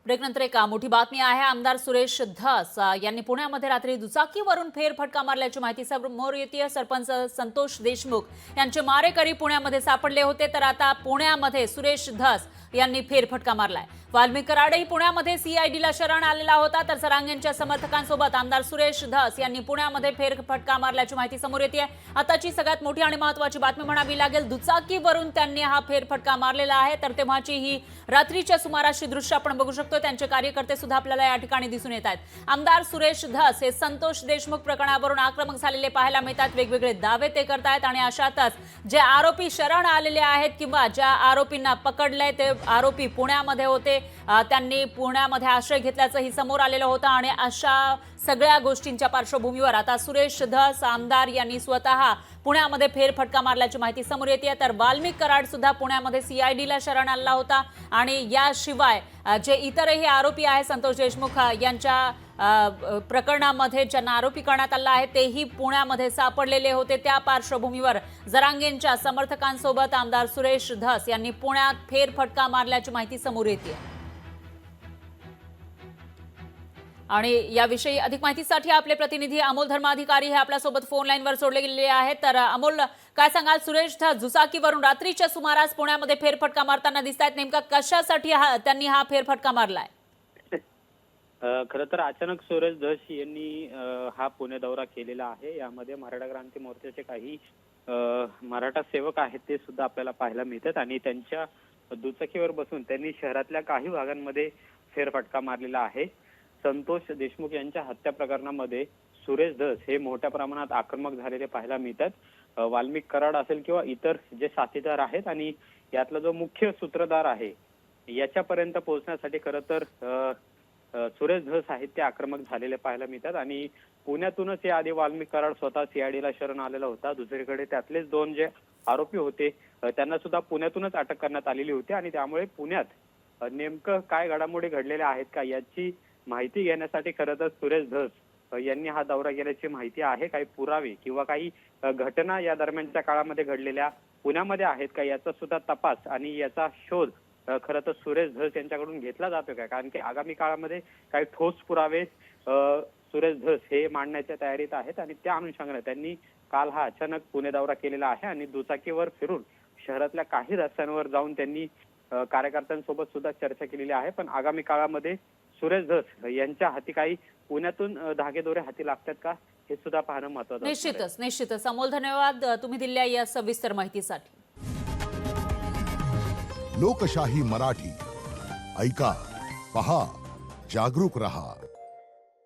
ब्रेकनंतर एक मोठी बातमी आहे। आमदार सुरेश धस यांनी पुण्यामध्ये रात्री दुचाकीवरून फेरफटका मारल्याची माहिती समोर येते। सरपंच संतोष देशमुख यांचे मारेकरी पुण्यामध्ये सापडले होते, तर आता पुण्यामध्ये सुरेश धस यांनी फेरफटका मारलाय। वाल्मिक कराडही पुण्यामध्ये सीआयडीला शरण आलेला होता, तर सरांगेंच्या समर्थकांसोबत आमदार सुरेश धस यांनी पुण्यामध्ये फेरफटका मारल्याची माहिती समोर येते। आताची सगळ्यात मोठी आणि महत्त्वाची बातमी म्हणावी लागेल, दुचाकीवरून त्यांनी हा फेरफटका मारलेला आहे। तर तेव्हाची ही रात्रीच्या सुमाराची दृश्य आपण बघू शकतो। त्यांचे कार्यकर्ते सुद्धा आपल्याला या ठिकाणी दिसून येत आहेत। आमदार सुरेश धस हे संतोष देशमुख प्रकरणावरून आक्रमक झालेले पाहायला मिळतात। वेगवेगळे दावे ते करतायत आणि अशातच जे आरोपी शरण आलेले आहेत किंवा ज्या आरोपींना पकडले ते आरोपी पुण्यामध्ये होते, त्यांनी पुण्यामध्ये आश्रय घेतल्याचंही समोर आलेलं होतं। आणि अशा सगळ्या गोष्टींच्या पार्श्वभूमीवर आता सुरेश धस आमदार यांनी स्वतः पुण्यामध्ये फेरफटका मारल्याची माहिती समोर येते। तर वाल्मिक कराड सुद्धा पुण्यामध्ये सीआयडीला शरण आला होता आणि याशिवाय जे इतरही आरोपी आहेत संतोष देशमुख यांच्या प्रकरणामध्ये ज्यांना आरोपी करण्यात आला आहे तेही पुण्यामध्ये सापडलेले होते। त्या पार्श्वभूमीवर जरांगेंच्या समर्थकांसोबत आमदार सुरेश धस यांनी पुण्यात फेरफटका मारल्याची माहिती समोर येते। आणि याविषयी अधिक माहितीसाठी आपले प्रतिनिधी अमोल धर्माधिकारी हे आपल्यासोबत फोन लाईनवर जोडले गेलेले आहेत। तर अमोल, काय सांगाल? सुरेश धस दुचाकीवरून रात्रीच्या सुमारास पुण्यामध्ये फेरफटका मारताना दिसतायत, नेमका कशासाठी त्यांनी हा फेरफटका मारलाय? खरं तर अचानक सुरेश धस यांनी हा पुणे दौरा केलेला आहे। यामध्ये मराठा क्रांती मोर्चाचे काही मराठा सेवक आहेत ते सुद्धा आपल्याला पाहायला मिळतात आणि त्यांच्या दुचाकीवर बसून त्यांनी शहरातल्या काही भागांमध्ये फेरफटका मारलेला आहे। संतोष देशमुख यांच्या हत्या प्रकरणामध्ये सुरेश धस हे मोठ्या प्रमाणात आक्रमक झालेले पाहायला मिळतात। वाल्मिक कराड असेल किंवा इतर जे साथीदार आहेत आणि यातला जो मुख्य सूत्रधार आहे याच्यापर्यंत पोहोचण्यासाठी खरं तर सुरेश धस आहेत ते आक्रमक झालेले पाहायला मिळतात। आणि पुण्यातूनच याआधी वाल्मिक कराड स्वतः सीआयडीला शरण आलेला होता। दुसरीकडे त्यातलेच दोन जे आरोपी होते त्यांना सुद्धा पुण्यातूनच अटक करण्यात आलेली होती आणि त्यामुळे पुण्यात नेमकं काय घडामोडी घडलेल्या आहेत का याची माहिती घेण्यासाठी खरं तर सुरेश धस यांनी हा दौरा केल्याची माहिती आहे। काही पुरावे किंवा काही घटना या दरम्यानच्या काळामध्ये घडलेल्या पुण्यामध्ये आहेत का याचा सुद्धा तपास आणि याचा शोध खरं तर सुरेश धस यांच्याकडून घेतला जातोय का, कारण की आगामी काळामध्ये काही ठोस पुरावे सुरेश धस हे मांडण्याच्या तयारीत आहेत आणि त्या अनुषंगाने त्यांनी काल हा अचानक पुणे दौरा केलेला आहे आणि दुचाकीवर फिरून शहरातल्या काही रस्त्यांवर जाऊन त्यांनी कार्यकर्त्यांसोबत सुद्धा चर्चा केलेली आहे। पण आगामी काळामध्ये सुरेश धस यांच्या हाती काही पुण्यातून धागेदोरे हाती लागतात का हे सुद्धा पाहणं महत्त्वाचं आहे। निश्चितच अमोल, धन्यवाद तुम्ही दिलेल्या या सविस्तर माहितीसाठी। लोकशाही मराठी ऐका, पहा, जागरूक रहा।